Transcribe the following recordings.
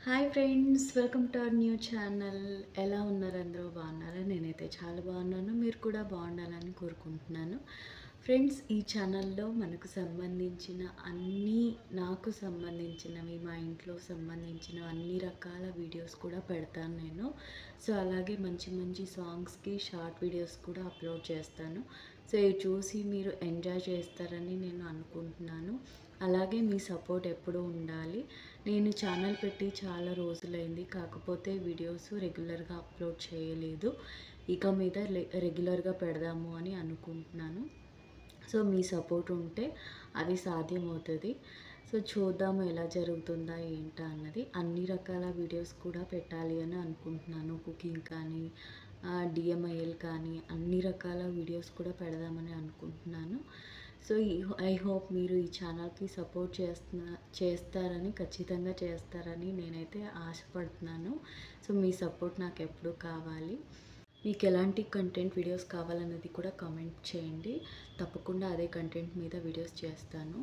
Hi friends, welcome to our new channel. ఎలా ఉన్నారు? అందరూ బాగున్నారా? నేనైతే చాలా బాగున్నాను. మీరు కూడా బాగుండాలని కోరుకుంటున్నాను. ఫ్రెండ్స్, ఈ ఛానల్లో మనకు సంబంధించిన నాకు సంబంధించినవి, మా ఇంట్లో సంబంధించిన అన్ని రకాల వీడియోస్ కూడా పెడతాను నేను. సో అలాగే మంచి మంచి సాంగ్స్కి షార్ట్ వీడియోస్ కూడా అప్లోడ్ చేస్తాను. సో ఇవి చూసి మీరు ఎంజాయ్ చేస్తారని నేను అనుకుంటున్నాను. అలాగే మీ సపోర్ట్ ఎప్పుడూ ఉండాలి. నేను ఛానల్ పెట్టి చాలా రోజులైంది, కాకపోతే వీడియోస్ రెగ్యులర్గా అప్లోడ్ చేయలేదు. ఇక మీద రెగ్యులర్గా పెడదాము అని అనుకుంటున్నాను. సో మీ సపోర్ట్ ఉంటే అది సాధ్యమవుతుంది. సో చూద్దాము ఎలా జరుగుతుందా ఏంటా అన్నది. అన్ని రకాల వీడియోస్ కూడా పెట్టాలి అని అనుకుంటున్నాను. కుకింగ్ కానీ, డిఎంఐఎల్ కానీ అన్ని రకాల వీడియోస్ కూడా పెడదామని అనుకుంటున్నాను. సో ఐ హోప్ మీరు ఈ ఛానల్కి సపోర్ట్ చేస్తారని, ఖచ్చితంగా చేస్తారని నేనైతే ఆశపడుతున్నాను. సో మీ సపోర్ట్ నాకు ఎప్పుడూ కావాలి. మీకు ఎలాంటి కంటెంట్ వీడియోస్ కావాలన్నది కూడా కామెంట్ చేయండి. తప్పకుండా అదే కంటెంట్ మీద వీడియోస్ చేస్తాను.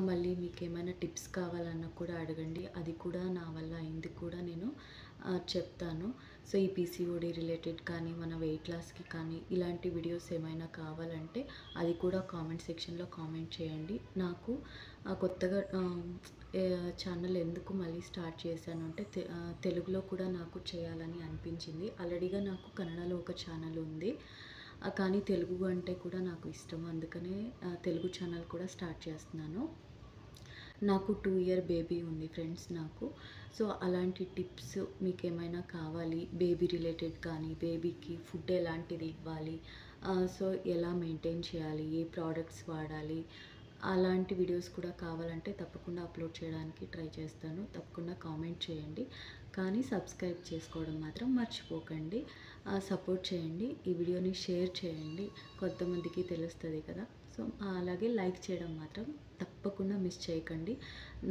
మళ్ళీ మీకు ఏమైనా టిప్స్ కావాలన్నా కూడా అడగండి. అది కూడా నా వల్ల అయింది కూడా నేను చెప్తాను. సో ఈ పీసీఓడి రిలేటెడ్ కానీ, మన వెయిట్ లాస్కి కానీ ఇలాంటి వీడియోస్ ఏమైనా కావాలంటే అది కూడా కామెంట్ సెక్షన్లో కామెంట్ చేయండి. నాకు కొత్తగా ఛానల్ ఎందుకు మళ్ళీ స్టార్ట్ చేశాను అంటే తెలుగులో కూడా నాకు చేయాలని అనిపించింది. ఆల్రెడీగా నాకు కన్నడలో ఒక ఛానల్ ఉంది, కానీ తెలుగు అంటే కూడా నాకు ఇష్టం. అందుకనే తెలుగు ఛానల్ కూడా స్టార్ట్ చేస్తున్నాను. నాకు 2 ఇయర్ బేబీ ఉంది ఫ్రెండ్స్ నాకు. సో అలాంటి టిప్స్ మీకు ఏమైనా కావాలి, బేబీ రిలేటెడ్ కానీ, బేబీకి ఫుడ్ ఎలాంటిది ఇవ్వాలి, సో ఎలా మెయింటైన్ చేయాలి, ఏ ప్రోడక్ట్స్ వాడాలి, అలాంటి వీడియోస్ కూడా కావాలంటే తప్పకుండా అప్లోడ్ చేయడానికి ట్రై చేస్తాను. తప్పకుండా కామెంట్ చేయండి, కానీ సబ్స్క్రైబ్ చేసుకోవడం మాత్రం మర్చిపోకండి. సపోర్ట్ చేయండి, ఈ వీడియోని షేర్ చేయండి, కొంతమందికి తెలుస్తుంది కదా. సో అలాగే లైక్ చేయడం మాత్రం తప్పకుండా మిస్ చేయకండి.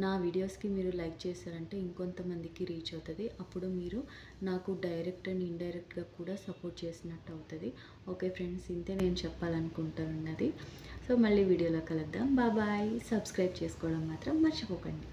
నా వీడియోస్కి మీరు లైక్ చేశారంటే ఇంకొంతమందికి రీచ్ అవుతుంది. అప్పుడు మీరు నాకు డైరెక్ట్ అండ్ ఇండైరెక్ట్గా కూడా సపోర్ట్ చేసినట్టు అవుతుంది. ఓకే ఫ్రెండ్స్, ఇంతే నేను చెప్పాలనుకుంటున్నది. సో మళ్ళీ వీడియోలో కలుద్దాం. బాయ్. సబ్స్క్రైబ్ చేసుకోవడం మాత్రం మర్చిపోకండి.